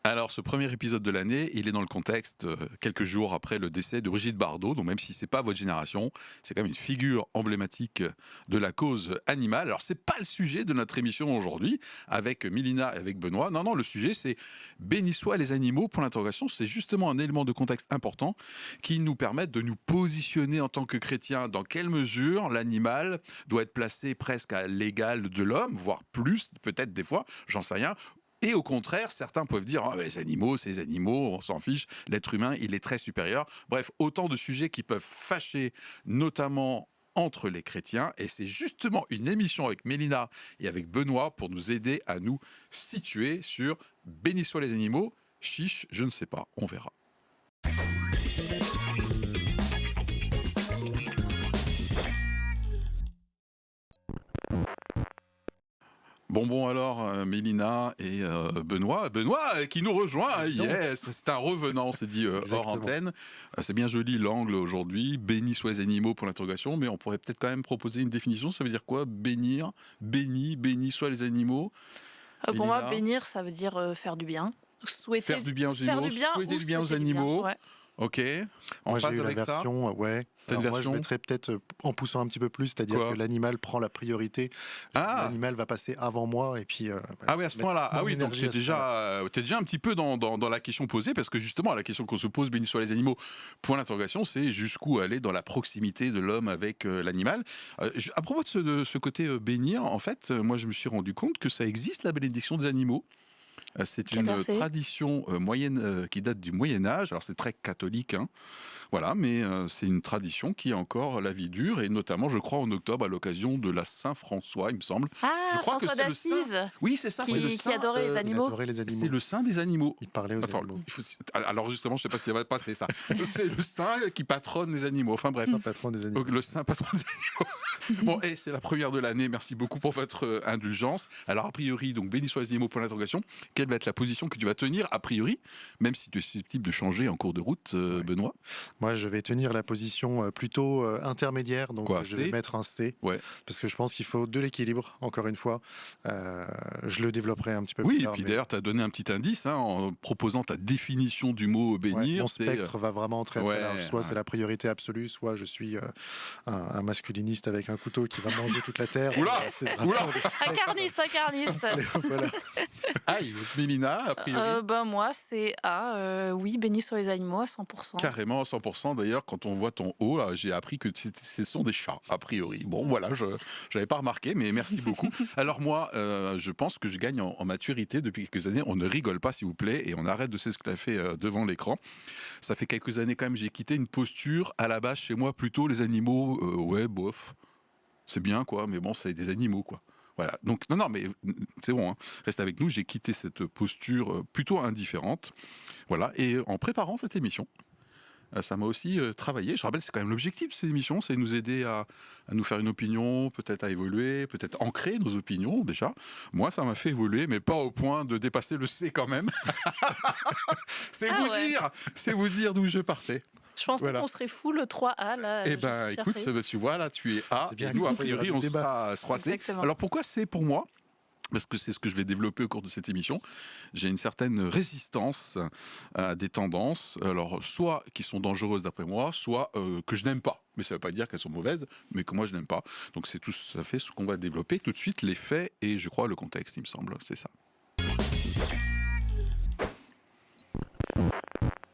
Alors, ce premier épisode de l'année, il est dans le contexte, quelques jours après le décès de Brigitte Bardot. Donc, même si c'est pas votre génération, c'est quand même une figure emblématique de la cause animale. Alors, c'est pas le sujet de notre émission aujourd'hui, avec Mélina et avec Benoît. Non, le sujet, c'est béni soient les animaux, pour l'interrogation. C'est justement un élément de contexte important qui nous permet de nous positionner en tant que chrétiens. Dans quelle mesure l'animal doit être placé presque à l'égal de l'homme, voire plus, peut-être des fois, j'en sais rien. Et au contraire, certains peuvent dire « les animaux, c'est les animaux, on s'en fiche, l'être humain, il est très supérieur ». Bref, autant de sujets qui peuvent fâcher, notamment entre les chrétiens. Et c'est justement une émission avec Mélina et avec Benoît pour nous aider à nous situer sur « Béni soient les animaux », chiche, je ne sais pas, on verra. Bon alors, Mélina et Benoît qui nous rejoint, yes, c'est un revenant, on s'est dit hors antenne. C'est bien joli l'angle aujourd'hui, béni soient les animaux pour l'interrogation, mais on pourrait peut-être quand même proposer une définition, ça veut dire quoi? Bénir, béni soient les animaux. Pour moi, bénir, ça veut dire faire du bien. Faire du bien aux animaux, souhaiter du bien aux animaux. Ouais. Ok, en moi, phase j'ai eu avec la version, ouais. Alors, moi, je mettrais peut-être en poussant un petit peu plus, c'est-à-dire que l'animal prend la priorité. L'animal va passer avant moi et puis. Ah oui, à ce point-là. Ah oui, donc t'es déjà un petit peu dans la question posée, parce que justement, la question qu'on se pose, béni soient les animaux, point d'interrogation, c'est jusqu'où aller dans la proximité de l'homme avec l'animal. À propos de ce côté bénir, en fait, moi, je me suis rendu compte que ça existe, la bénédiction des animaux. C'est une tradition moyenne qui date du Moyen-Âge. Alors, c'est très catholique, hein. Voilà, mais c'est une tradition qui a encore la vie dure, et notamment, je crois, en octobre, à l'occasion de la Saint-François, il me semble. Ah, François d'Assise. Oui, c'est ça. Qui adorait les animaux. C'est le saint des animaux. Il parlait aux animaux. Alors, justement, je ne sais pas s'il va passer ça. C'est le saint qui patronne les animaux. Enfin, bref. Le patron des animaux. Le saint patron des animaux. Bon, et c'est la première de l'année. Merci beaucoup pour votre indulgence. Alors, a priori, donc, béni soient les animaux pour l'interrogation. Quelle va être la position que tu vas tenir, a priori, même si tu es susceptible de changer en cours de route, Benoît? Moi, je vais tenir la position plutôt intermédiaire, donc je vais mettre un C, parce que je pense qu'il faut de l'équilibre, encore une fois. Je le développerai un petit peu plus tard. Oui, et puis d'ailleurs, tu as donné un petit indice en proposant ta définition du mot bénir. Mon spectre va vraiment très large. Soit c'est la priorité absolue, soit je suis un masculiniste avec un couteau qui va manger toute la terre. Oula. Un carniste. Voilà. Aïe, Mélina, a priori. Moi, c'est A. Oui, béni soient les animaux à 100%. Carrément à 100%. D'ailleurs, quand on voit ton haut, là, j'ai appris que ce sont des chats, a priori. Bon, voilà, je n'avais pas remarqué, mais merci beaucoup. Alors moi, je pense que je gagne en maturité depuis quelques années. On ne rigole pas, s'il vous plaît, et on arrête de s'esclaffer devant l'écran. Ça fait quelques années quand même, j'ai quitté une posture, à la base, chez moi, plutôt les animaux, bof. C'est bien, quoi, mais bon, c'est des animaux, quoi. Voilà, donc non, mais c'est bon, hein. Reste avec nous, j'ai quitté cette posture plutôt indifférente. Voilà, et en préparant cette émission, ça m'a aussi travaillé. Je rappelle, c'est quand même l'objectif de cette émission, c'est nous aider à nous faire une opinion, peut-être à évoluer, peut-être ancrer nos opinions déjà. Moi, ça m'a fait évoluer, mais pas au point de dépasser le C quand même. C'est vous dire d'où je partais. Je pensais qu'on serait fou le 3A là. Eh ben, écoute, tu vois là, tu es A, et nous a priori on sera C. Alors pourquoi C pour moi? Parce que c'est ce que je vais développer au cours de cette émission. J'ai une certaine résistance à des tendances, alors soit qui sont dangereuses d'après moi, soit que je n'aime pas. Mais ça ne veut pas dire qu'elles sont mauvaises, mais que moi je n'aime pas. Donc c'est tout ça fait ce qu'on va développer tout de suite, les faits et je crois le contexte, il me semble, c'est ça.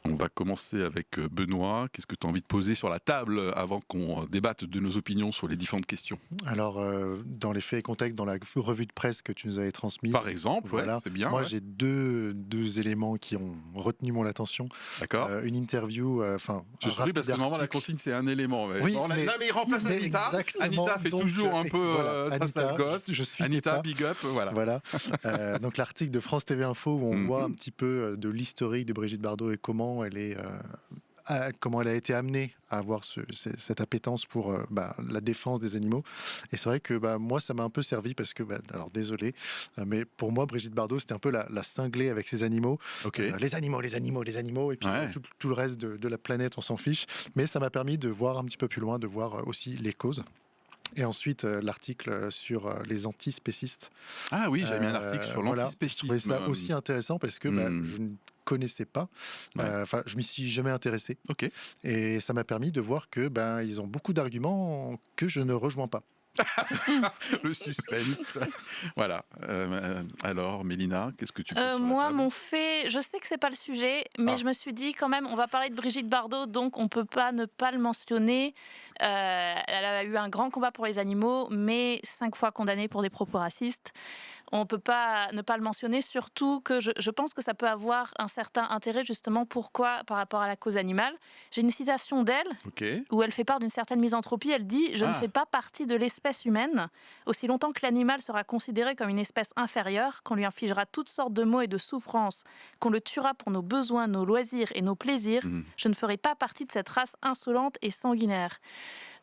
On va commencer avec Benoît. Qu'est-ce que tu as envie de poser sur la table avant qu'on débatte de nos opinions sur les différentes questions? Alors, dans les faits et contextes, dans la revue de presse que tu nous avais transmise. Par exemple, voilà, c'est bien. Moi, j'ai deux éléments qui ont retenu mon attention. D'accord. Une interview. Je suis surpris parce que normalement, la consigne, c'est un élément. Oui, non, mais il remplace Anita. Anita fait toujours un peu sa sale gosse. Anita, big up. Voilà. Donc, l'article de France TV Info où on voit un petit peu de l'historique de Brigitte Bardot et comment elle a été amenée à avoir cette appétence pour la défense des animaux. Et c'est vrai que moi, ça m'a un peu servi parce que, alors désolé, mais pour moi, Brigitte Bardot, c'était un peu la cinglée avec ses animaux. Okay. Les animaux, et puis tout le reste de la planète, on s'en fiche. Mais ça m'a permis de voir un petit peu plus loin, de voir aussi les causes. Et ensuite, l'article sur les antispécistes. Ah oui, j'avais mis un article sur Voilà, je l'antispécisme. trouvais ça aussi intéressant parce que je ne connaissais pas, Ouais. je m'y suis jamais intéressé. Ok. Et ça m'a permis de voir que ils ont beaucoup d'arguments que je ne rejoins pas. Le suspense. Voilà. Alors, Mélina, qu'est-ce que tu penses sur la Moi, table mon fait, je sais que c'est pas le sujet, mais Ah. je me suis dit quand même, on va parler de Brigitte Bardot, donc on peut pas ne pas le mentionner. Elle a eu un grand combat pour les animaux, mais 5 fois condamnée pour des propos racistes. On peut pas ne pas le mentionner, surtout que je pense que ça peut avoir un certain intérêt, justement, pourquoi par rapport à la cause animale. J'ai une citation d'elle Ok. où elle fait part d'une certaine misanthropie. Elle dit « Je ne Ah. fais pas partie de l'espèce humaine. Aussi longtemps que l'animal sera considéré comme une espèce inférieure, qu'on lui infligera toutes sortes de maux et de souffrances, qu'on le tuera pour nos besoins, nos loisirs et nos plaisirs, Mhm. je ne ferai pas partie de cette race insolente et sanguinaire. »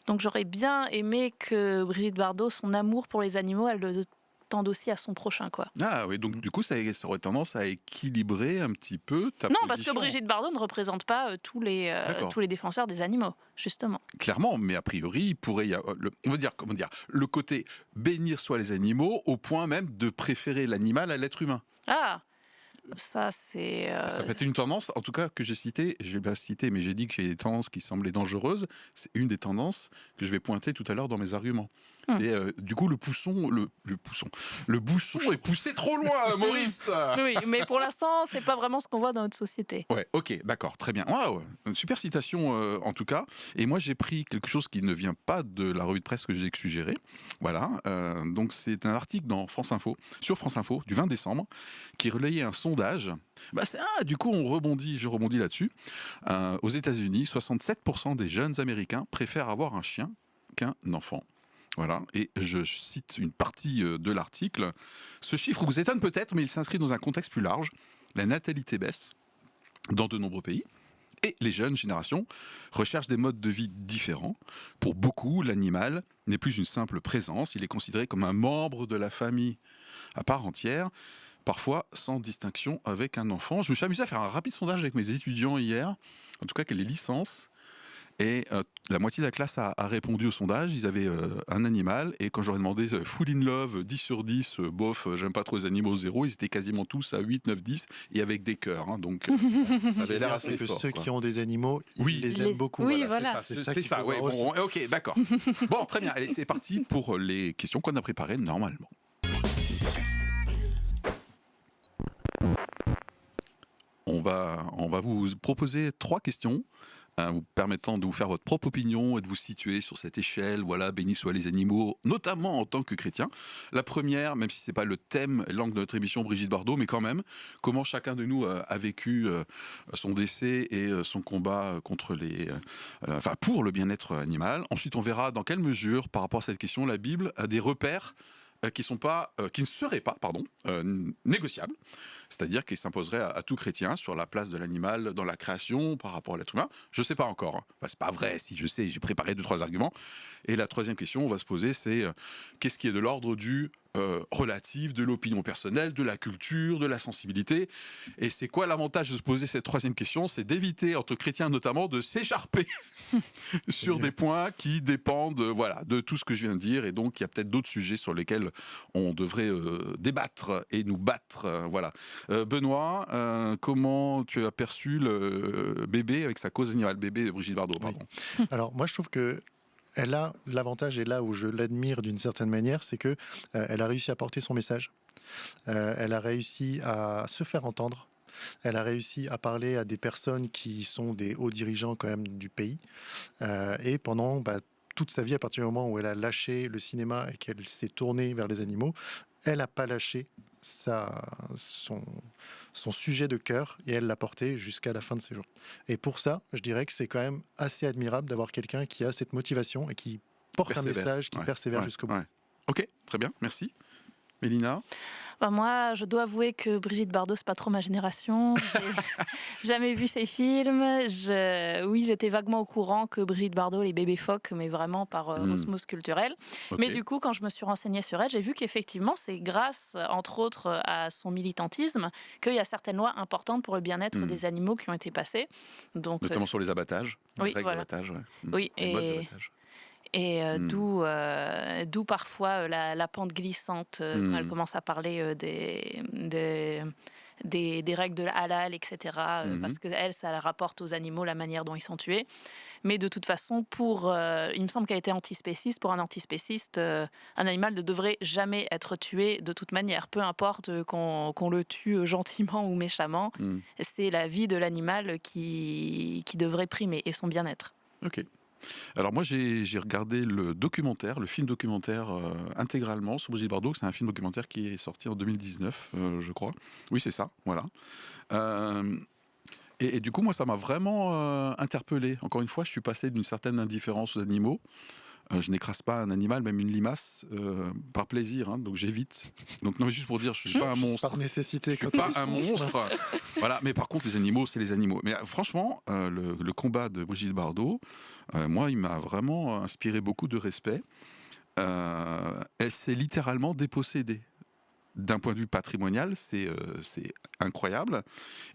Donc j'aurais bien aimé que Brigitte Bardot, son amour pour les animaux, elle le tende aussi à son prochain, quoi. Ah oui, donc du coup, ça aurait tendance à équilibrer un petit peu ta Non, parce que position. Brigitte Bardot ne représente pas tous les défenseurs des animaux, justement. Clairement, mais a priori, il pourrait y avoir, on va dire, comment dire, le côté bénir soit les animaux, au point même de préférer l'animal à l'être humain. Ah, ça c'est... Ça peut être une tendance, en tout cas, que j'ai citée, je vais pas citer, mais j'ai dit qu'il y a des tendances qui semblaient dangereuses. C'est une des tendances que je vais pointer tout à l'heure dans mes arguments. C'est du coup le bouchon est poussé trop loin, Maurice. Oui, mais pour l'instant, c'est pas vraiment ce qu'on voit dans notre société. Ouais, ok, d'accord, très bien. Waouh, une super citation en tout cas. Et moi, j'ai pris quelque chose qui ne vient pas de la revue de presse que j'ai suggérée. Voilà, donc c'est un article dans France Info, sur France Info, du 20 décembre, qui relayait un sondage. Du coup, je rebondis là-dessus. Aux États-Unis, 67% des jeunes Américains préfèrent avoir un chien qu'un enfant. Voilà, et je cite une partie de l'article. Ce chiffre vous étonne peut-être, mais il s'inscrit dans un contexte plus large. La natalité baisse dans de nombreux pays, et les jeunes générations recherchent des modes de vie différents. Pour beaucoup, l'animal n'est plus une simple présence, il est considéré comme un membre de la famille à part entière, parfois sans distinction avec un enfant. Je me suis amusé à faire un rapide sondage avec mes étudiants hier, en tout cas les licences. Et la moitié de la classe a répondu au sondage. Ils avaient un animal. Et quand j'aurais demandé full in love, 10 sur 10, bof, j'aime pas trop les animaux, 0, ils étaient quasiment tous à 8, 9, 10 et avec des cœurs. Donc ça avait l'air assez que fort. ceux qui ont des animaux, Oui. ils les aiment beaucoup. Oui, voilà. C'est ça C'est qu'il faut ça, ouais, voir aussi. bon, ok, d'accord. Bon, très bien. Allez, c'est parti pour les questions qu'on a préparées normalement. On va vous proposer 3 questions. Vous permettant de vous faire votre propre opinion et de vous situer sur cette échelle, voilà, bénis soient les animaux, notamment en tant que chrétien. La première, même si c'est pas le thème et l'angle de notre émission Brigitte Bardot, mais quand même, comment chacun de nous a vécu son décès et son combat contre pour le bien-être animal. Ensuite, on verra dans quelle mesure, par rapport à cette question, la Bible a des repères qui ne seraient pas négociables, c'est-à-dire qui s'imposeraient à tout chrétien sur la place de l'animal dans la création par rapport à l'être humain. Je ne sais pas encore. Hein. C'est pas vrai, si je sais, j'ai préparé 2-3 arguments. Et la troisième question, on va se poser, c'est qu'est-ce qui est de l'ordre du relatif, de l'opinion personnelle, de la culture, de la sensibilité. Et c'est quoi l'avantage de se poser cette troisième question? C'est d'éviter, entre chrétiens notamment, de s'écharper sur des points qui dépendent de tout ce que je viens de dire. Et donc, il y a peut-être d'autres sujets sur lesquels on devrait débattre et nous battre. Voilà. Benoît, comment tu as perçu le bébé avec sa cause animale? Bébé Brigitte Bardot, pardon. Oui. Alors, moi, je trouve que elle a l'avantage, et là où je l'admire d'une certaine manière, c'est que elle a réussi à porter son message. Elle a réussi à se faire entendre. Elle a réussi à parler à des personnes qui sont des hauts dirigeants quand même du pays. Et pendant toute sa vie, à partir du moment où elle a lâché le cinéma et qu'elle s'est tournée vers les animaux, elle n'a pas lâché son sujet de cœur et elle l'a porté jusqu'à la fin de ses jours. Et pour ça, je dirais que c'est quand même assez admirable d'avoir quelqu'un qui a cette motivation et qui porte un message, qui persévère jusqu'au bout. Ok, très bien, merci. Mélina? Moi, je dois avouer que Brigitte Bardot, c'est pas trop ma génération. J'ai jamais vu ses films. Oui, j'étais vaguement au courant que Brigitte Bardot, les bébés phoques, mais vraiment par osmose culturelle. Okay. Mais du coup, quand je me suis renseignée sur elle, j'ai vu qu'effectivement, c'est grâce, entre autres, à son militantisme qu'il y a certaines lois importantes pour le bien-être des animaux qui ont été passées. Donc, notamment sur les abattages. Oui, voilà. abattages, Oui, Et d'où parfois la pente glissante quand elle commence à parler des règles de la halal, etc. Parce que elle, ça la rapporte aux animaux la manière dont ils sont tués. Mais de toute façon, il me semble qu'elle était antispéciste. Pour un antispéciste, un animal ne devrait jamais être tué de toute manière, peu importe qu'on le tue gentiment ou méchamment. C'est la vie de l'animal qui devrait primer et son bien-être. Ok. Alors moi j'ai regardé le film documentaire intégralement sur Brigitte Bardot. C'est un film documentaire qui est sorti en 2019, je crois. Oui, c'est ça, voilà. Et du coup, moi, ça m'a vraiment interpellé. Encore une fois, je suis passé d'une certaine indifférence aux animaux. Je n'écrase pas un animal, même une limace, par plaisir, hein, donc j'évite. Donc non, mais juste pour dire, je ne suis pas un monstre. Par nécessité. Je suis pas un monstre. Voilà, mais par contre, les animaux, c'est les animaux. Mais franchement, le combat de Brigitte Bardot, moi, il m'a vraiment inspiré beaucoup de respect. Elle s'est littéralement dépossédée. D'un point de vue patrimonial, c'est incroyable.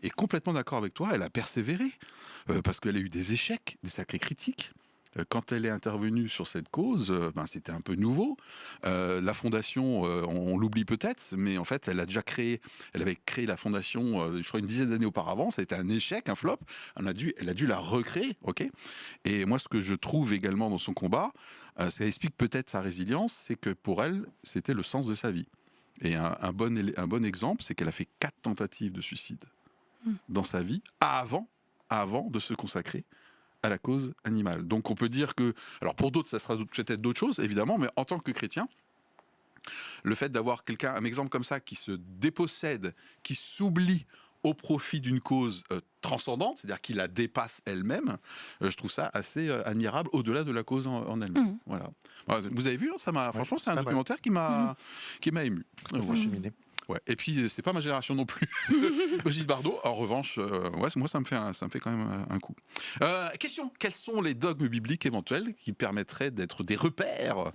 Et complètement d'accord avec toi, elle a persévéré. Parce qu'elle a eu des échecs, des sacrées critiques. Quand elle est intervenue sur cette cause, c'était un peu nouveau. La fondation, on l'oublie peut-être, mais en fait, elle avait créé la fondation, je crois, une dizaine d'années auparavant. Ça a été un échec, un flop. Elle a dû la recréer, ok. Et moi, ce que je trouve également dans son combat, ça explique peut-être sa résilience, c'est que pour elle, c'était le sens de sa vie. Et un bon exemple, c'est qu'elle a fait 4 tentatives de suicide dans sa vie, avant de se consacrer à la cause animale. Donc on peut dire que, alors pour d'autres ça sera peut-être d'autres choses évidemment, mais en tant que chrétien, le fait d'avoir un exemple comme ça qui se dépossède, qui s'oublie au profit d'une cause transcendante, c'est-à-dire qui la dépasse elle-même, je trouve ça assez admirable au-delà de la cause en elle-même. Voilà. Vous avez vu, hein, franchement c'est un documentaire qui m'a ému. Ouais. Et puis c'est pas ma génération non plus. Brigitte Bardot, en revanche, moi ça me fait quand même un coup. Question, quels sont les dogmes bibliques éventuels qui permettraient d'être des repères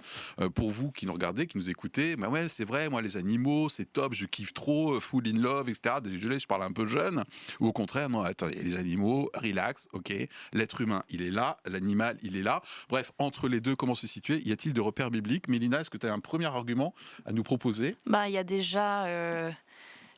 pour vous qui nous regardez, qui nous écoutez? Bah ouais, c'est vrai, moi les animaux, c'est top, je kiffe trop, full in love, etc. Désolé, je parle un peu jeune. Ou au contraire, non, attendez, les animaux, relax, ok. L'être humain, il est là, l'animal, il est là. Bref, entre les deux, comment se situer? Y a-t-il des repères bibliques? Mélina, est-ce que tu as un premier argument à nous proposer? Il y a déjà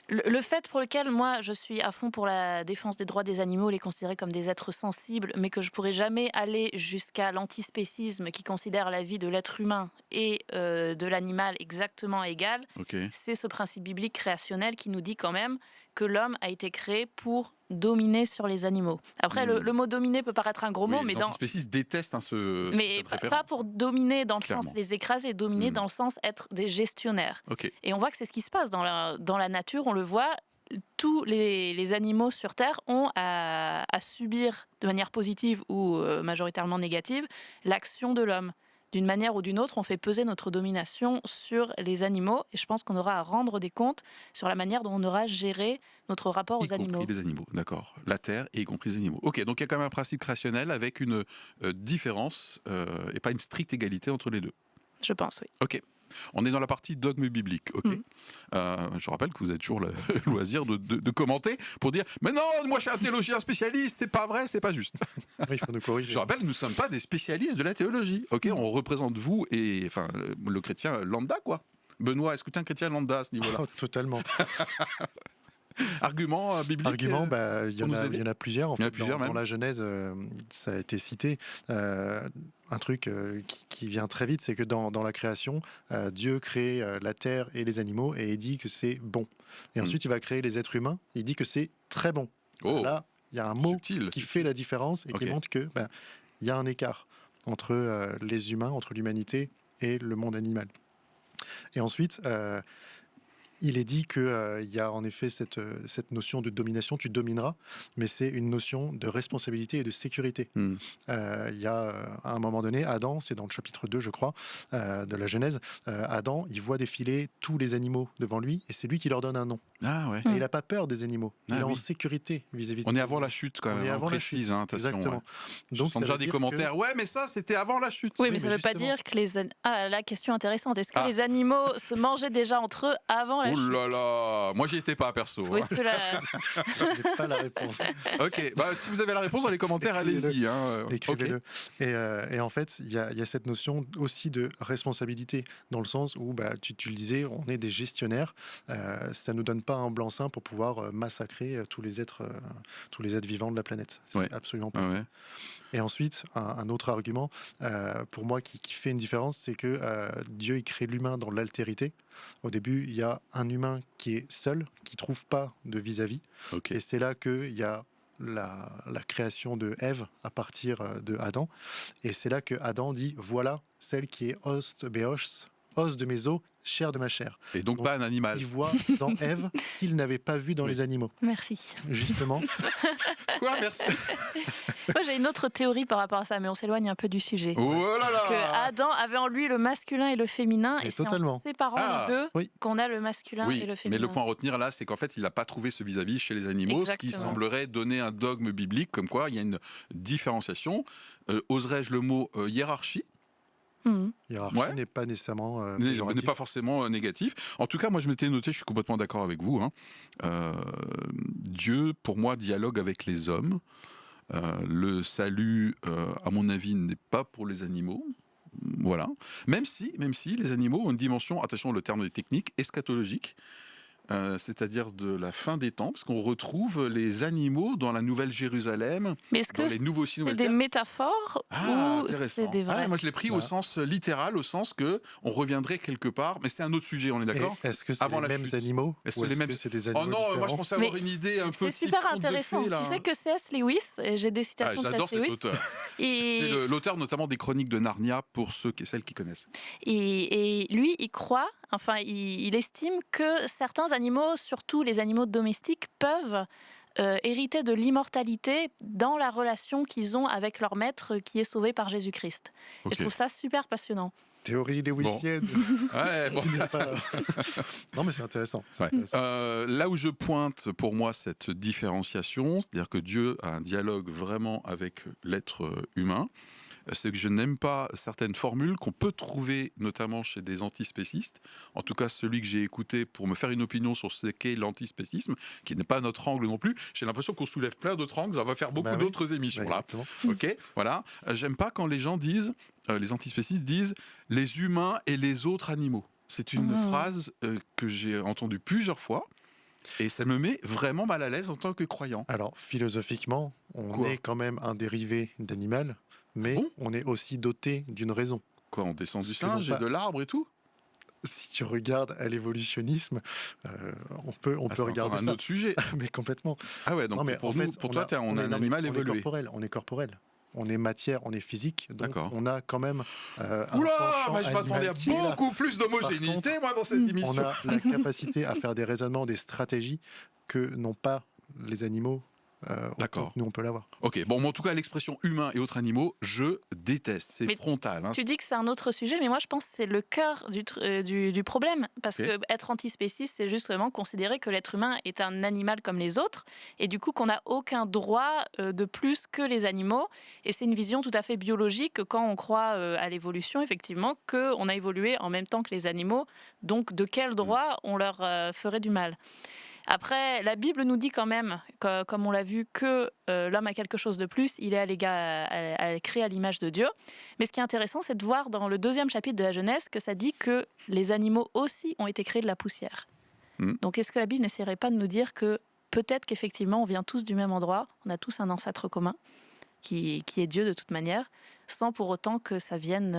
le fait pour lequel moi je suis à fond pour la défense des droits des animaux, les considérer comme des êtres sensibles, mais que je pourrais jamais aller jusqu'à l'antispécisme qui considère la vie de l'être humain et de l'animal exactement égale. C'est ce principe biblique créationnel qui nous dit quand même que l'homme a été créé pour dominer sur les animaux. Après, le mot dominer peut paraître un gros mot, mais les antispécistes détestent cette référence. Pas pour dominer dans le Clairement. sens les écraser, dominer dans le sens être des gestionnaires. Et on voit que c'est ce qui se passe dans la nature, on le voit. Tous les animaux sur Terre ont à subir de manière positive ou majoritairement négative l'action de l'homme. D'une manière ou d'une autre, on fait peser notre domination sur les animaux. Et je pense qu'on aura à rendre des comptes sur la manière dont on aura géré notre rapport aux animaux. Y compris les animaux, d'accord. La terre et y compris les animaux. Ok, donc il y a quand même un principe créationnel avec une différence et pas une stricte égalité entre les deux. Je pense, oui. Ok. On est dans la partie dogme biblique, ok. Je rappelle que vous avez toujours le loisir de commenter pour dire « Mais non, moi je suis un théologien spécialiste, c'est pas vrai, c'est pas juste. » Il faut nous corriger. Je rappelle, nous ne sommes pas des spécialistes de la théologie, ok. On représente vous et le chrétien lambda, quoi. Benoît, est-ce que tu es un chrétien lambda à ce niveau-là? Totalement. Argument biblique. Argument, il y en a plusieurs. En fait, dans la Genèse, ça a été cité. Un truc qui vient très vite, c'est que dans la création, Dieu crée la terre et les animaux et il dit que c'est bon. Et ensuite, il va créer les êtres humains. Il dit que c'est très bon. Là, il y a un mot qui fait la différence et qui montre que il y a un écart entre les humains, entre l'humanité et le monde animal. Et ensuite, il est dit qu'il y a en effet cette notion de domination, tu domineras, mais c'est une notion de responsabilité et de sécurité. Il y a à un moment donné, Adam, c'est dans le chapitre 2, je crois, de la Genèse, Adam, il voit défiler tous les animaux devant lui et c'est lui qui leur donne un nom. Ah ouais. Et il n'a pas peur des animaux, il est en sécurité vis-à-vis. On est avant la chute quand même, on précise. Exactement. Ouais. Donc, je sens déjà des commentaires, ouais mais ça c'était avant la chute. Oui, mais ça ne veut pas dire que la question intéressante, est-ce que les animaux se mangeaient déjà entre eux avant la la Oh chute. là là, moi j'y étais pas perso. Où est-ce que Je n'ai pas la réponse. Ok, bah, si vous avez la réponse dans les commentaires, allez-y. Hein. Écrivez-le. Ok. Et en fait, il y a cette notion aussi de responsabilité, dans le sens où, tu le disais, on est des gestionnaires. Ça ne nous donne pas un blanc-seing pour pouvoir massacrer tous les êtres vivants de la planète. C'est Ouais. absolument pas. Ah ouais. Et ensuite, un autre argument, pour moi, qui fait une différence, c'est que Dieu, il crée l'humain dans l'altérité. Au début, il y a un humain qui est seul, qui trouve pas de vis-à-vis. Ok. Et c'est là qu'il y a la création de Ève à partir de Adam. Et c'est là que Adam dit, voilà celle qui est os de mes os, chair de ma chair. Et donc pas un animal. Il voit dans Ève qu'il n'avait pas vu dans Oui. les animaux. Merci. Justement, Quoi, merci. Moi, j'ai une autre théorie par rapport à ça, mais on s'éloigne un peu du sujet. Oh là Que là. Adam avait en lui le masculin et le féminin, Mais et c'est en totalement. séparant Ah, les deux oui. qu'on a le masculin Oui, et le mais féminin. le point à retenir là, c'est qu'en fait, il n'a pas trouvé ce vis-à-vis chez les animaux, ce qui Exactement. semblerait donner un dogme biblique, comme quoi il y a une différenciation. Oserais-je le mot hiérarchie Mhm. hiérarchie Ouais. n'est pas nécessairement n'est péjoratif. pas forcément négatif. En tout cas, moi, je m'étais noté, je suis complètement d'accord avec vous. Hein. Dieu, pour moi, dialogue avec les hommes. Le salut, à mon avis, n'est pas pour les animaux. Voilà. Même si les animaux ont une dimension, attention, le terme est technique, eschatologique. C'est-à-dire de la fin des temps, parce qu'on retrouve les animaux dans la Nouvelle Jérusalem, Mais est-ce dans que les nouveaux signes. c'est des métaphores ou c'est des vrais? Moi, je l'ai pris au Voilà. sens littéral, au sens que on reviendrait quelque part, mais c'est un autre sujet, on est d'accord? Et est-ce que c'est Avant les la mêmes chute. animaux Est-ce ou que les mêmes- c'est des Oh animaux non, moi je différents pensais avoir Mais une idée un peu. C'est super type conte de intéressant. fées, là. Tu sais que C.S. Lewis, et j'ai des Ah, citations de j'adore C.S. cet Lewis, auteur. et, C'est l'auteur notamment des Chroniques de Narnia pour celles qui connaissent. et lui, il croit, enfin, il estime que certains animaux, surtout les animaux domestiques, peuvent hériter de l'immortalité dans la relation qu'ils ont avec leur maître qui est sauvé par Jésus-Christ. Et Ok. je trouve ça super passionnant. Théorie lewisienne. Ouais, bon. Il n'est pas- non, mais c'est intéressant. C'est Ouais. intéressant. Là où je pointe pour moi cette différenciation, c'est-à-dire que Dieu a un dialogue vraiment avec l'être humain, c'est que je n'aime pas certaines formules qu'on peut trouver notamment chez des antispécistes, en tout cas celui que j'ai écouté pour me faire une opinion sur ce qu'est l'antispécisme, qui n'est pas notre angle non plus. J'ai l'impression qu'on soulève plein d'autres angles, on va faire beaucoup Bah oui. d'autres émissions là. Exactement. Ok, voilà. J'aime pas quand les gens disent, les antispécistes disent, les humains et les autres animaux. C'est une Mmh. phrase que j'ai entendue plusieurs fois et ça me met vraiment mal à l'aise en tant que croyant. Alors, philosophiquement, on Quoi est quand même un dérivé d'animal, mais Bon on est aussi doté d'une raison. Quoi, on descend du Parce que non singe et pas- de l'arbre et tout? Si tu regardes à l'évolutionnisme, on peut Ah, c'est encore regarder un ça, autre sujet. mais complètement. Ah ouais, donc Non, mais pour en nous, fait, pour toi, on a un non, mais animal on est évolué. corporel. On est matière, on est physique, donc D'accord. on a quand même un Oula, penchant mais je m'attendais à animal qui est là. beaucoup plus d'homogénéité, moi, dans cette On émission. a la capacité à faire des raisonnements, des stratégies que n'ont pas les animaux. D'accord. autant que nous, on peut l'avoir. Ok, bon, mais en tout cas, l'expression humain et autres animaux, je déteste. C'est Mais frontal. Hein. Tu dis que c'est un autre sujet, mais moi je pense que c'est le cœur du problème. Parce Ok. que être antispéciste, c'est justement considérer que l'être humain est un animal comme les autres, et du coup qu'on n'a aucun droit de plus que les animaux. Et c'est une vision tout à fait biologique que quand on croit à l'évolution, effectivement, qu'on a évolué en même temps que les animaux. Donc de quel droit on leur ferait du mal ? Après, la Bible nous dit quand même, comme on l'a vu, que l'homme a quelque chose de plus, il est créé à l'image de Dieu. Mais ce qui est intéressant, c'est de voir dans le 2e chapitre de la Genèse que ça dit que les animaux aussi ont été créés de la poussière. Mm. Donc est-ce que la Bible n'essaierait pas de nous dire que peut-être qu'effectivement on vient tous du même endroit, on a tous un ancêtre commun, qui est Dieu de toute manière, sans pour autant que ça vienne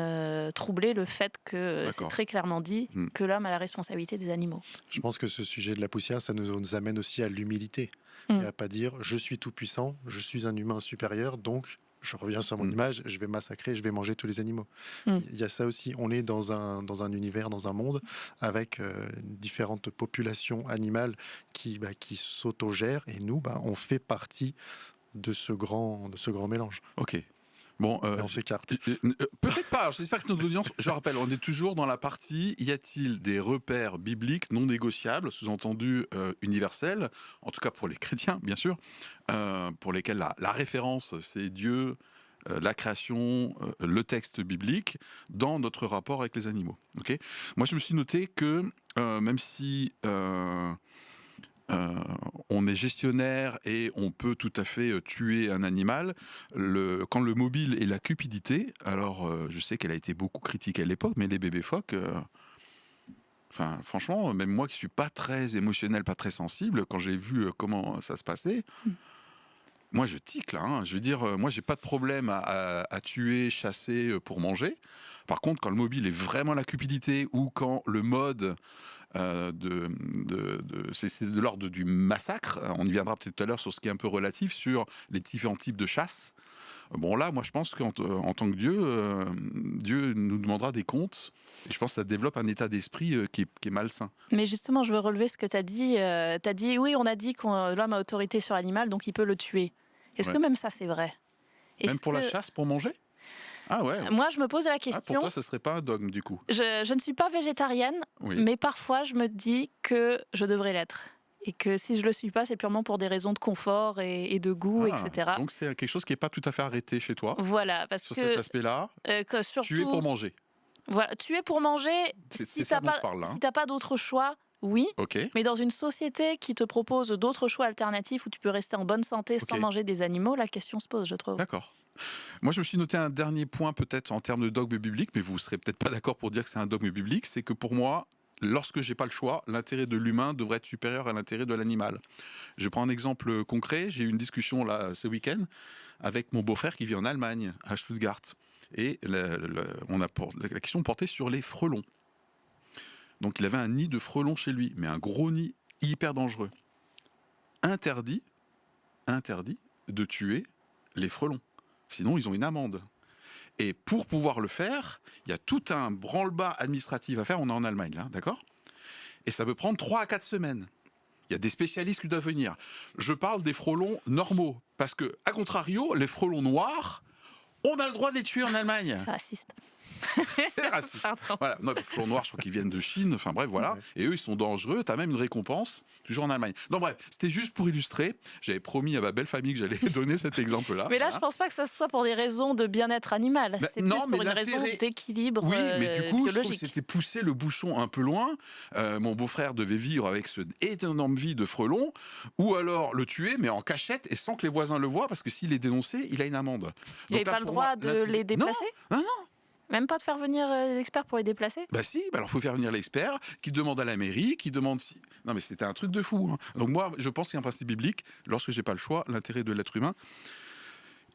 troubler le fait que c'est D'accord. très clairement dit Mm. que l'homme a la responsabilité des animaux. Je pense que ce sujet de la poussière, ça nous amène aussi à l'humilité. Mm. Et à pas dire je suis tout puissant, je suis un humain supérieur, donc je reviens sur mon image, je vais massacrer, je vais manger tous les animaux. Mm. Il y a ça aussi. On est dans un univers, dans un monde avec différentes populations animales qui s'autogèrent et nous, on fait partie de ce grand mélange. Ok. Bon, Et on s'écarte. peut-être pas. J'espère que notre audience, je rappelle, on est toujours dans la partie y a-t-il des repères bibliques non négociables, sous-entendu universels, en tout cas pour les chrétiens, bien sûr, pour lesquels la référence, c'est Dieu, la création, le texte biblique dans notre rapport avec les animaux. Okay, moi, je me suis noté que même si on est gestionnaire et on peut tout à fait tuer un animal, quand le mobile et la cupidité, alors je sais qu'elle a été beaucoup critiquée à l'époque, mais les bébés phoques... Enfin, franchement, même moi qui suis pas très émotionnel, pas très sensible, quand j'ai vu comment ça se passait, moi je tique là. Je veux dire, moi j'ai pas de problème à tuer, chasser pour manger. Par contre, quand le mobile est vraiment la cupidité ou quand le mode c'est de l'ordre du massacre, on y viendra peut-être tout à l'heure sur ce qui est un peu relatif sur les différents types de chasse. Bon là, moi je pense qu'en tant que Dieu, Dieu nous demandera des comptes. Et je pense que ça développe un état d'esprit qui est malsain. Mais justement, je veux relever ce que tu as dit. Tu as dit, oui, on a dit que l'homme a autorité sur l'animal, donc il peut le tuer. Est-ce que même ça, c'est vrai? Même pour la chasse, pour manger? Ah ouais. Moi, je me pose la question. Pour toi, ce ne serait pas un dogme, du coup? Je ne suis pas végétarienne, mais parfois, je me dis que je devrais l'être. Et que si je ne le suis pas, c'est purement pour des raisons de confort et de goût, etc. Donc c'est quelque chose qui n'est pas tout à fait arrêté chez toi. Voilà, parce sur que... cet aspect-là, surtout, tuer pour manger. Voilà, tuer pour manger, si tu n'as pas d'autre choix, oui. Okay. Mais dans une société qui te propose d'autres choix alternatifs où tu peux rester en bonne santé sans manger des animaux, la question se pose, je trouve. D'accord. Moi, je me suis noté un dernier point peut-être en termes de dogme biblique, mais vous ne serez peut-être pas d'accord pour dire que c'est un dogme biblique, c'est que pour moi, lorsque j'ai pas le choix, l'intérêt de l'humain devrait être supérieur à l'intérêt de l'animal. Je prends un exemple concret. J'ai eu une discussion là ce week-end avec mon beau-frère qui vit en Allemagne, à Stuttgart. Et la question portait sur les frelons. Donc il avait un nid de frelons chez lui, mais un gros nid hyper dangereux. Interdit de tuer les frelons. Sinon, ils ont une amende. Et pour pouvoir le faire, il y a tout un branle-bas administratif à faire. On est en Allemagne, là, d'accord? Et ça peut prendre 3 à 4 semaines. Il y a des spécialistes qui doivent venir. Je parle des frelons normaux. Parce que, à contrario, les frelons noirs, on a le droit de les tuer en Allemagne. C'est raciste. C'est raciste. Voilà. Non, les frelons noirs, je crois qu'ils viennent de Chine. Enfin bref, voilà. Et eux, ils sont dangereux. T'as même une récompense, toujours en Allemagne. Donc bref, c'était juste pour illustrer. J'avais promis à ma belle famille que j'allais donner cet exemple-là. Mais là, je pense pas que ça soit pour des raisons de bien-être animal. C'est plus pour une raison d'équilibre biologique. Oui, mais du coup, je trouve que c'était pousser le bouchon un peu loin. Mon beau-frère devait vivre avec ce énorme vie de frelons, ou alors le tuer, mais en cachette et sans que les voisins le voient, parce que s'il est dénoncé, il a une amende. Il n'avait pas le droit de les déplacer? Non. Même pas de faire venir des experts pour les déplacer? Bah si, alors faut faire venir l'expert qui demande à la mairie, qui demande si... Non mais c'était un truc de fou. Donc moi, je pense qu'il y a un principe biblique, lorsque j'ai pas le choix, l'intérêt de l'être humain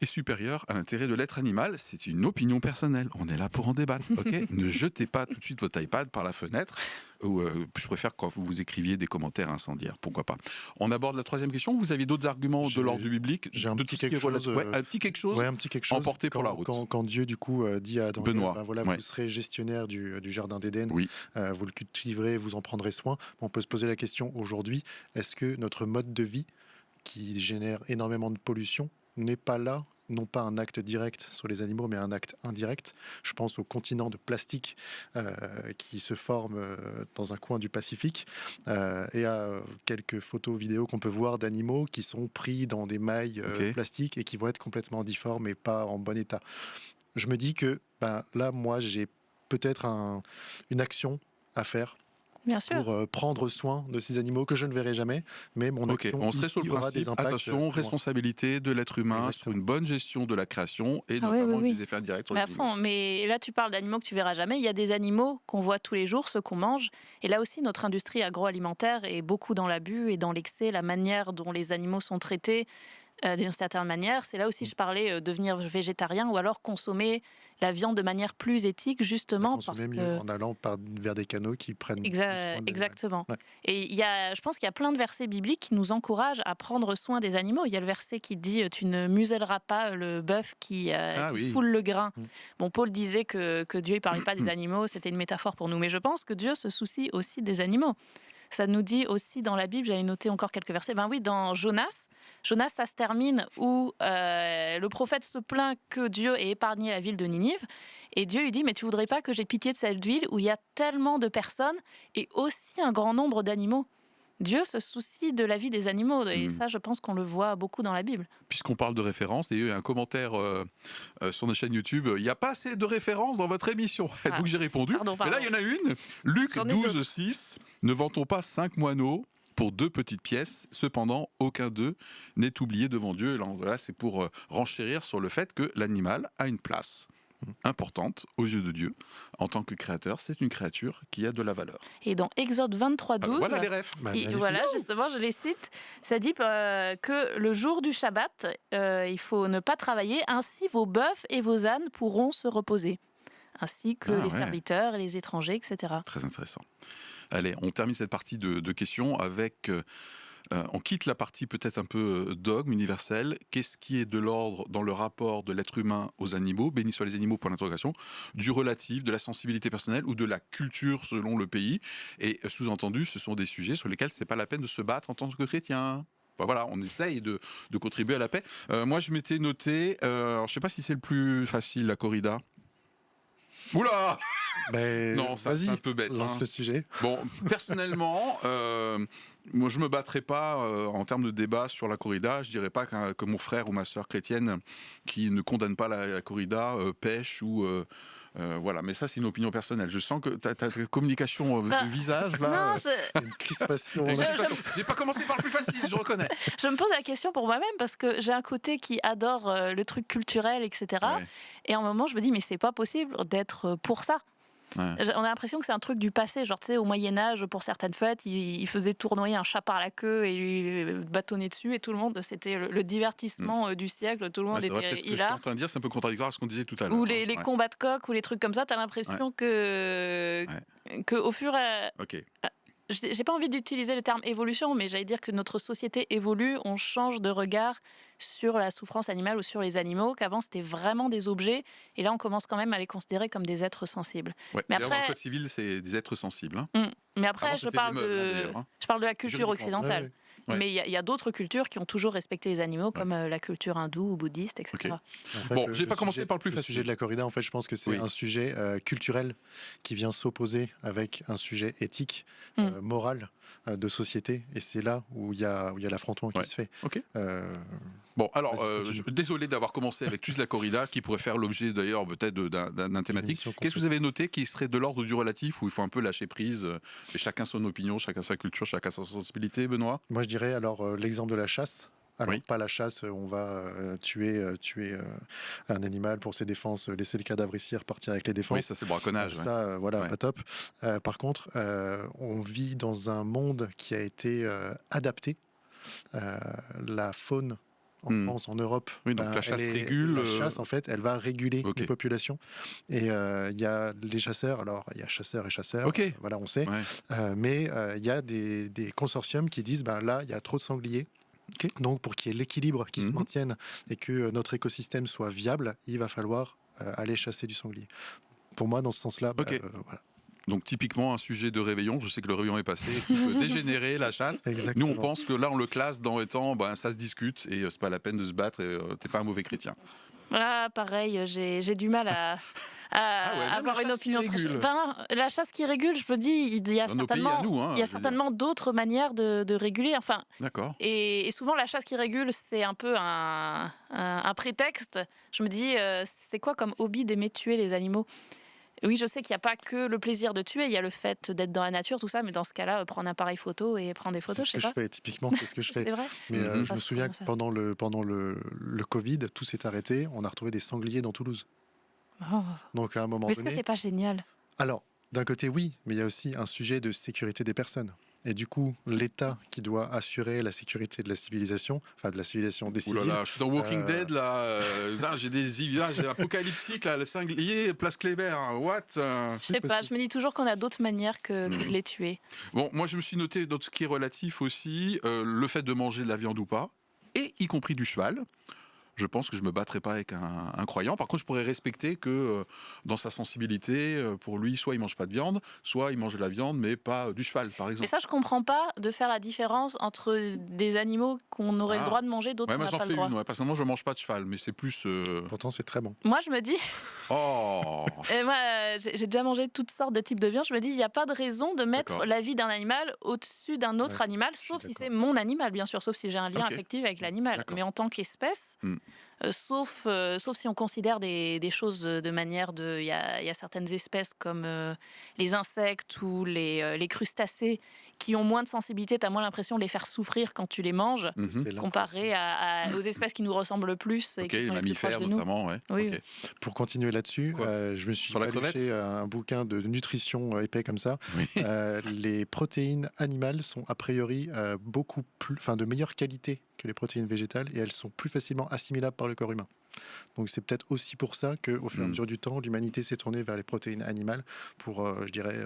est supérieur à l'intérêt de l'être animal. C'est une opinion personnelle. On est là pour en débattre, ok? Ne jetez pas tout de suite votre iPad par la fenêtre. Ou je préfère quand vous écriviez des commentaires incendiaires. Pourquoi pas? On aborde la troisième question. Vous avez d'autres arguments de l'ordre du biblique? J'ai un petit quelque chose. Un petit quelque chose emporté pour la route. Quand Dieu du coup dit à Adam, Benoît, vous serez gestionnaire du jardin d'Éden. Oui. Vous le cultiverez, vous en prendrez soin. On peut se poser la question aujourd'hui, est-ce que notre mode de vie qui génère énormément de pollution n'est pas là, non pas un acte direct sur les animaux, mais un acte indirect? Je pense au continent de plastique qui se forme dans un coin du Pacifique et à quelques photos, vidéos qu'on peut voir d'animaux qui sont pris dans des mailles plastiques et qui vont être complètement difformes et pas en bon état. Je me dis que là, moi, j'ai peut-être une action à faire. Bien sûr. Pour prendre soin de ces animaux que je ne verrai jamais, mais mon action on serait sur le aura des principe, impacts. attention, responsabilité de l'être humain. Exactement. Sur une bonne gestion de la création et notamment des effets indirects sur les animaux. Mais là, tu parles d'animaux que tu verras jamais. Il y a des animaux qu'on voit tous les jours, ceux qu'on mange. Et là aussi, notre industrie agroalimentaire est beaucoup dans l'abus et dans l'excès, la manière dont les animaux sont traités. D'une certaine manière, c'est là aussi je parlais devenir végétarien ou alors consommer la viande de manière plus éthique justement parce que en allant vers des canaux qui prennent exactement. Ouais. Et je pense qu'il y a plein de versets bibliques qui nous encouragent à prendre soin des animaux. Il y a le verset qui dit tu ne muselleras pas le bœuf qui foule le grain. Bon, Paul disait que Dieu ne parlait pas des animaux, c'était une métaphore pour nous, mais je pense que Dieu se soucie aussi des animaux. Ça nous dit aussi dans la Bible, j'avais noté encore quelques versets, dans Jonas, ça se termine où le prophète se plaint que Dieu ait épargné la ville de Ninive. Et Dieu lui dit, mais tu voudrais pas que j'ai pitié de cette ville où il y a tellement de personnes et aussi un grand nombre d'animaux? Dieu se soucie de la vie des animaux. Et ça, je pense qu'on le voit beaucoup dans la Bible. Puisqu'on parle de références, il y a eu un commentaire sur notre chaîne YouTube, il n'y a pas assez de références dans votre émission. Donc j'ai répondu. Pardon. Mais là, il y en a une. Luc J'en ai 12,6. Ne vantons pas 5 moineaux pour 2 petites pièces. Cependant, aucun d'eux n'est oublié devant Dieu. Et là, c'est pour renchérir sur le fait que l'animal a une place importante aux yeux de Dieu. En tant que créateur, c'est une créature qui a de la valeur. Et dans Exode 23:12, Voilà les refs. voilà, justement, je les cite. Ça dit que le jour du Shabbat, il faut ne pas travailler. Ainsi, vos bœufs et vos ânes pourront se reposer. Ainsi que les serviteurs et les étrangers, etc. Très intéressant. Allez, on termine cette partie de questions avec... on quitte la partie peut-être un peu dogme universel. Qu'est-ce qui est de l'ordre dans le rapport de l'être humain aux animaux, béni soient les animaux pour l'interrogation, du relatif, de la sensibilité personnelle ou de la culture selon le pays. Et sous-entendu, ce sont des sujets sur lesquels c'est pas la peine de se battre en tant que chrétien. Voilà, on essaye de contribuer à la paix. Moi, je m'étais noté, je ne sais pas si c'est le plus facile, la corrida. Oula! Non, ça c'est un peu bête. Lance le sujet. Bon, personnellement, moi je me battrai pas en termes de débat sur la corrida. Je dirais pas que mon frère ou ma sœur chrétienne qui ne condamne pas la corrida pêche ou voilà. Mais ça c'est une opinion personnelle. Je sens que ta communication de visage là. Non, Une crispation. J'ai pas commencé par le plus facile, je reconnais. je me pose la question pour moi-même parce que j'ai un côté qui adore le truc culturel, etc. Ouais. Et en un moment, je me dis, mais c'est pas possible d'être pour ça. Ouais. On a l'impression que c'est un truc du passé. Genre, tu sais, au Moyen-Âge, pour certaines fêtes, ils faisaient tournoyer un chat par la queue et lui bâtonner dessus. Et tout le monde, c'était le divertissement du siècle. Tout le monde C'est vrai, était peut-être ce que je suis hilar. en train de dire, c'est un peu contradictoire à ce qu'on disait tout à l'heure. Ou les combats de coq ou les trucs comme ça, t'as l'impression que au fur et à... Ok. J'ai pas envie d'utiliser le terme évolution, mais j'allais dire que notre société évolue, on change de regard sur la souffrance animale ou sur les animaux, qu'avant c'était vraiment des objets, et là on commence quand même à les considérer comme des êtres sensibles. Ouais. Mais D'ailleurs, après- dans le code civil, c'est des êtres sensibles. Hein. Mais après, Avant, je c'était parle, des meubles, d'ailleurs, hein. je parle de la culture Juridiquement. occidentale. Ouais. Mais il y a d'autres cultures qui ont toujours respecté les animaux, comme la culture hindoue ou bouddhiste, etc. Ok. En fait, Bon, j'ai pas commencé par le plus Le facile. sujet de la corrida, en fait, je pense que c'est un sujet culturel qui vient s'opposer avec un sujet éthique, moral, de société. Et c'est là où il y a l'affrontement qui se fait. Ok. Euh, Bon, alors, Vas-y, continue. désolé d'avoir commencé avec toute la corrida, qui pourrait faire l'objet d'ailleurs peut-être d'un thématique. émission Qu'est-ce que vous avez noté qui serait de l'ordre du relatif, où il faut un peu lâcher prise, et chacun son opinion, chacun sa culture, chacun sa sensibilité, Benoît? Moi, je dirais alors l'exemple de la chasse. Alors, Oui. pas la chasse, on va tuer un animal pour ses défenses, laisser le cadavre ici, repartir avec les défenses. Oui, ça c'est le braconnage. ouais. Ça, voilà, Ouais. pas top. Par contre, on vit dans un monde qui a été adapté. La faune en France, en Europe, Oui, donc la chasse régule. La chasse, en fait, elle va réguler Ok. les populations. Et il y a les chasseurs. Alors, il y a chasseurs et chasseurs. Ok. Voilà, on sait. Ouais. Mais il y a des consortiums qui disent, là, il y a trop de sangliers. Ok. Donc, pour qu'il y ait l'équilibre qui se Mhm. maintienne et que notre écosystème soit viable, il va falloir aller chasser du sanglier. Pour moi, dans ce sens-là, Ok. voilà. Donc typiquement un sujet de réveillon, je sais que le réveillon est passé, qui peut dégénérer la chasse. Exactement. Nous on pense que là on le classe dans étant, ça se discute et c'est pas la peine de se battre et t'es pas un mauvais chrétien. Ah, pareil, j'ai du mal à même avoir la une chasse qui opinion très... régule. Enfin, la chasse qui régule, je me dis, il y a Dans nos pays à nous, hein, il y a je veux certainement d'autres manières de réguler. Enfin, D'accord. et souvent, la chasse qui régule, c'est un peu un prétexte. Je me dis, c'est quoi comme hobby d'aimer tuer les animaux? Oui, je sais qu'il n'y a pas que le plaisir de tuer, il y a le fait d'être dans la nature, tout ça, mais dans ce cas-là, prendre un appareil photo et prendre des photos, je C'est sais ce que pas. je fais, typiquement, c'est ce que je fais. C'est vrai. Mais Mhm. je me Parce souviens que que ça- pendant le Covid, tout s'est arrêté. On a retrouvé des sangliers dans Toulouse. Oh. Donc à un moment Mais est-ce que donné. c'est pas génial? Alors, d'un côté, oui, mais il y a aussi un sujet de sécurité des personnes. Et du coup, l'État qui doit assurer la sécurité de la civilisation, enfin de la civilisation des Ouh là civils. là, je suis dans Walking Euh, Dead là, putain, j'ai des images apocalyptiques là, le cinglier, place Kléber, hein, what Je sais pas, je me dis toujours qu'on a d'autres manières que de les tuer. Bon, moi je me suis noté dans ce qui est relatif aussi, le fait de manger de la viande ou pas, et y compris du cheval. je pense que je me battrais pas avec un croyant. Par contre, je pourrais respecter que dans sa sensibilité, pour lui, soit il mange pas de viande, soit il mange de la viande, mais pas du cheval, par Mais exemple. ça, je comprends pas de faire la différence entre des animaux qu'on aurait le droit de manger, d'autres Ouais, qu'on moi n'a j'en pas le fais droit. une. Ouais. Personnellement, je mange pas de cheval, mais c'est plus. Pourtant, c'est très bon. Moi, je me dis, Oh. j'ai déjà mangé toutes sortes de types de viande. Je me dis, il n'y a pas de raison de mettre D'accord. la vie d'un animal au-dessus d'un autre Ouais, animal, je suis sauf si d'accord. c'est mon animal, bien sûr, sauf si j'ai un lien Ok. affectif avec l'animal. D'accord. Mais en tant qu'espèce, Hmm. sauf si on considère des choses de manière de... Il y a certaines espèces comme les insectes ou les crustacés qui ont moins de sensibilité. Tu as moins l'impression de les faire souffrir quand tu les manges, Mhm. C'est là. comparé aux espèces qui nous ressemblent le plus et Ok, qui les sont les plus proches mammifères de nous. notamment, ouais. Oui, Ok. Pour continuer là-dessus, Quoi je me suis Sur la paluché crevette un bouquin de nutrition épais comme ça. Oui. Les protéines animales sont a priori beaucoup plus, de meilleure qualité que les protéines végétales et elles sont plus facilement assimilables par le corps humain. Donc c'est peut-être aussi pour ça qu'au fur et à mesure du temps, l'humanité s'est tournée vers les protéines animales pour, je dirais...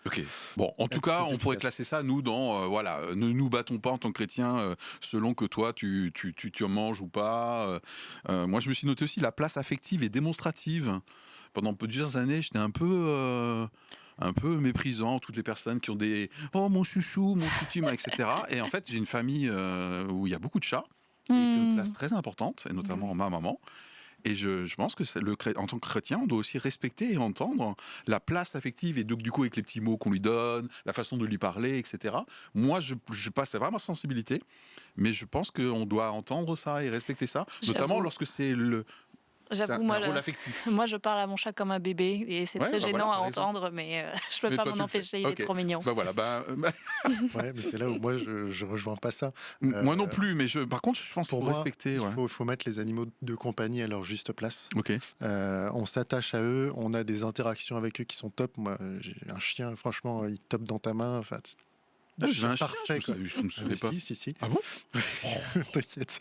Ok. Bon, en tout être cas, plus on pourrait efficace. classer ça, nous, dans... voilà, ne nous battons pas en tant que chrétiens selon que toi, tu en manges ou pas. Moi, je me suis noté aussi la place affective et démonstrative. Pendant plusieurs années, j'étais un peu méprisant, toutes les personnes qui ont des « Oh, mon chouchou, mon chouti », etc. Et en fait, j'ai une famille où il y a beaucoup de chats, et une place très importante, et notamment ma maman. Et je pense que en tant que chrétien, on doit aussi respecter et entendre la place affective, et donc du coup avec les petits mots qu'on lui donne, la façon de lui parler, etc. Moi, je passe vraiment ma sensibilité, mais je pense qu'on doit entendre ça et respecter ça, notamment J'avoue. lorsque c'est J'avoue, un rôle affectif. moi, je parle à mon chat comme un bébé et c'est Ouais, très bah gênant voilà, à par exemple. entendre, mais je peux Mais pas toi, m'en tu le fais. empêcher, il Ok. est trop mignon. Bah voilà, Ouais, mais c'est là où moi je rejoins pas ça. moi non plus, mais par contre, je pense qu'il Pour faut moi, respecter. Ouais. il faut mettre les animaux de compagnie à leur juste place. Ok. On s'attache à eux, on a des interactions avec eux qui sont top. Moi, j'ai un chien, franchement, il top dans ta main. Enfin, Ah, j'avais un chien, parfait, quoi. je me souvenais pas. Si. Ah bon? T'inquiète.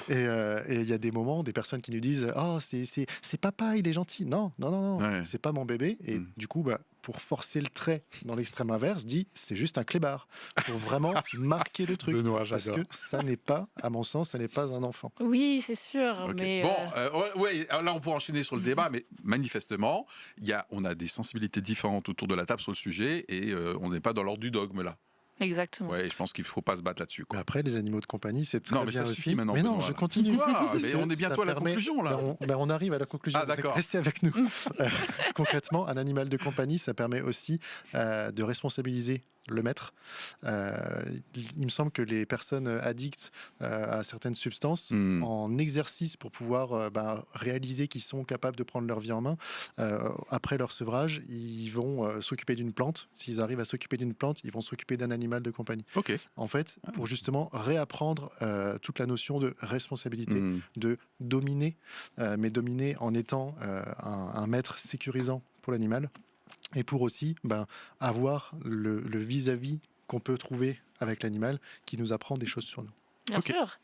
Et il y a des moments, des personnes qui nous disent oh, c'est papa, il est gentil. Non, Ouais. c'est pas mon bébé. Et du coup, pour forcer le trait dans l'extrême inverse, dit c'est juste un clébard. Pour vraiment marquer le truc. Benoît, Parce j'adore. que ça n'est pas, à mon sens, ça n'est pas un enfant. Oui, c'est sûr, Ok. mais Bon, ouais, alors là on pourra enchaîner sur le débat, mais manifestement, on a des sensibilités différentes autour de la table sur le sujet, et on n'est pas dans l'ordre du dogme là. exactement. Ouais, et je pense qu'il ne faut pas se battre là-dessus. Mais Quoi. après, les animaux de compagnie, c'est très Non, mais bien ça aussi. suffit maintenant, Mais non, Benoît, je là. continue. Quoi Parce Mais que on est bientôt ça à la permet- conclusion là. on arrive à la conclusion. Ah, d'accord. Restez avec nous. Concrètement, un animal de compagnie, ça permet aussi de responsabiliser le maître. Il me semble que les personnes addictes à certaines substances, en exercice pour pouvoir réaliser qu'ils sont capables de prendre leur vie en main, après leur sevrage, ils vont s'occuper d'une plante. S'ils arrivent à s'occuper d'une plante, ils vont s'occuper d'un animal de compagnie. Ok. En fait, pour justement réapprendre toute la notion de responsabilité, de dominer, mais dominer en étant un maître sécurisant pour l'animal, et pour aussi avoir le vis-à-vis qu'on peut trouver avec l'animal qui nous apprend des choses sur nous. Bien sûr.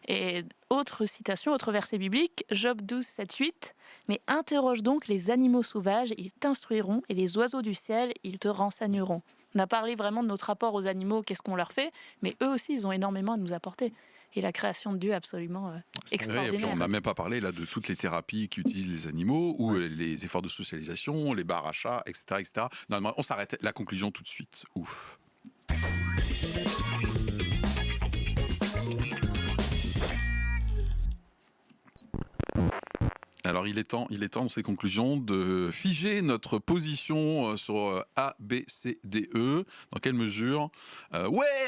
Et autre citation, autre verset biblique, Job 12, 7, 8. Mais interroge donc les animaux sauvages, ils t'instruiront, et les oiseaux du ciel, ils te renseigneront. On a parlé vraiment de notre rapport aux animaux, qu'est-ce qu'on leur fait, mais eux aussi, ils ont énormément à nous apporter. Et la création de Dieu, absolument Ouais, et puis extraordinaire. on n'a même pas parlé là de toutes les thérapies qui utilisent les animaux, ou les efforts de socialisation, les bars à chats, etc., etc. Non, on s'arrête. La conclusion tout de suite. Ouf. Alors il est temps dans ces conclusions de figer notre position sur A, B, C, D, E. Dans quelle mesure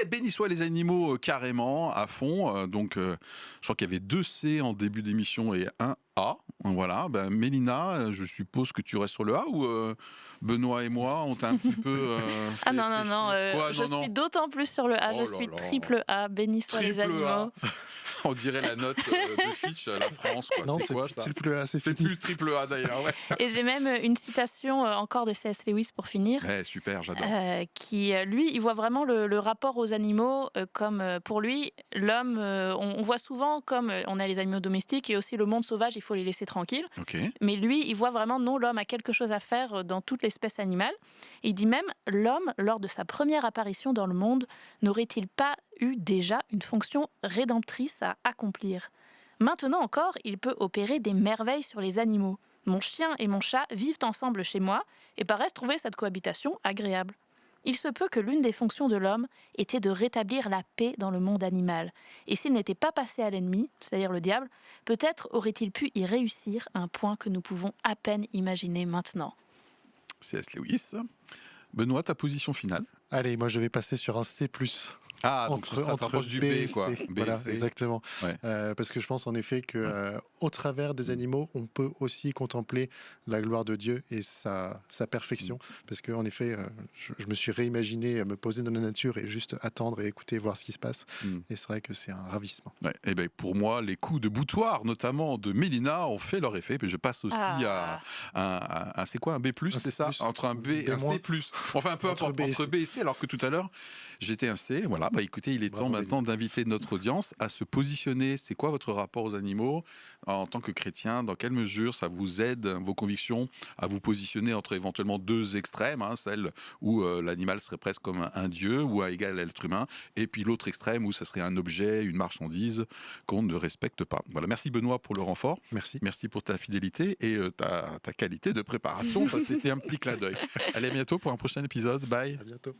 béni soient les animaux carrément, à fond. Donc je crois qu'il y avait 2 C en début d'émission et 1 A. Voilà, Mélina, je suppose que tu restes sur le A, ou Benoît et moi, on t'a un petit peu... Ah non, Quoi, je suis d'autant plus sur le A, Oh je suis là là. triple A, béni soient les Triple A. animaux. On dirait la note de Fitch à la France. Quoi. Non, c'est quoi ça? c'est plus là, c'est C'est fini. plus triple A d'ailleurs. Ouais. Et j'ai même une citation encore de C.S. Lewis pour finir. Ouais, super, j'adore. Qui, lui, il voit vraiment le rapport aux animaux comme, pour lui, l'homme, on voit souvent comme on a les animaux domestiques et aussi le monde sauvage, il faut les laisser tranquilles. Ok. Mais lui, il voit vraiment, non, l'homme a quelque chose à faire dans toute l'espèce animale. Et il dit même, l'homme, lors de sa première apparition dans le monde, n'aurait-il pas eu déjà une fonction rédemptrice à accomplir ? Maintenant encore, il peut opérer des merveilles sur les animaux. Mon chien et mon chat vivent ensemble chez moi et paraissent trouver cette cohabitation agréable. Il se peut que l'une des fonctions de l'homme était de rétablir la paix dans le monde animal. Et s'il n'était pas passé à l'ennemi, c'est-à-dire le diable, peut-être aurait-il pu y réussir à un point que nous pouvons à peine imaginer maintenant. C.S. Lewis. Benoît, ta position finale? Allez, moi je vais passer sur un C+. Ah, donc tu te rapproches du B, quoi. B, Voilà, C. exactement. Ouais. Parce que je pense en effet que au travers des animaux, on peut aussi contempler la gloire de Dieu et sa perfection. Parce que en effet, je me suis réimaginé me poser dans la nature et juste attendre et écouter, voir ce qui se passe. Et c'est vrai que c'est un ravissement. Ouais. Et ben pour moi, les coups de boutoir, notamment de Mélina, ont fait leur effet. Puis je passe aussi à un c'est quoi, un B+, c'est ça? Entre un B et un C+. Enfin, un peu Entre entre B et C, alors que tout à l'heure, j'étais un C. Voilà, bah écoutez, il est temps maintenant d'inviter notre audience à se positionner. C'est quoi votre rapport aux animaux en tant que chrétien? Dans quelle mesure ça vous aide, vos convictions, à vous positionner entre éventuellement deux extrêmes, celle où l'animal serait presque comme un dieu ou à égal à l'être humain, et puis l'autre extrême où ça serait un objet, une marchandise qu'on ne respecte pas. Voilà, merci Benoît pour le renfort. Merci. Merci pour ta fidélité et ta qualité de préparation. Ça, c'était un petit clin d'œil. Allez, à bientôt pour un prochain épisode. Bye. À bientôt.